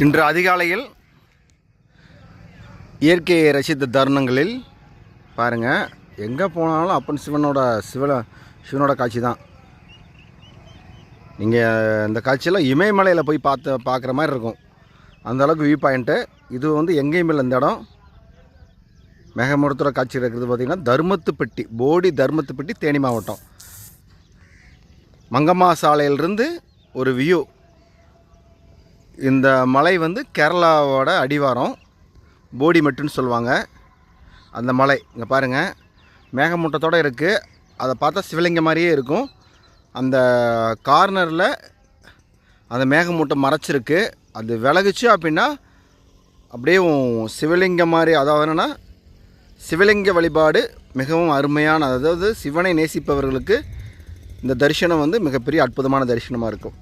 இன்று அதிகாலையில் இயற்கையை ரசித்த தருணங்களில் பாருங்கள், எங்கே போனாலும் அப்பன் சிவனோட காட்சி தான். நீங்கள் இந்த காட்சியெல்லாம் இமயமலையில் போய் பார்க்குற மாதிரி இருக்கும். அந்தளவுக்கு வியூ பாயிண்ட்டு. இது எங்கேயும் இல்லை. இந்த இடம் மேகமூட்டத்தோட காட்சி இருக்கிறது பார்த்திங்கன்னா தர்மத்துப்பட்டி, போடி தர்மத்துப்பட்டி, தேனி மாவட்டம். மங்கம்மா சாலையிலிருந்து ஒரு வியூ. இந்த மலை கேரளாவோட அடிவாரம், போடிமெட்டுன்னு சொல்லுவாங்க. அந்த மலை இங்கே பாருங்கள், மேகமூட்டத்தோடு இருக்குது. அதை பார்த்தா சிவலிங்கம் மாதிரியே இருக்கும். அந்த கார்னரில் அந்த மேகமூட்டம் மறைச்சிருக்கு. அது விலகுச்சு அப்படின்னா அப்படியே சிவலிங்கம் மாதிரி. அதாவது என்னென்னா, சிவலிங்க வழிபாடு மிகவும் அருமையான, அதாவது சிவனை நேசிப்பவர்களுக்கு இந்த தரிசனம் மிகப்பெரிய அற்புதமான தரிசனமாக இருக்கும்.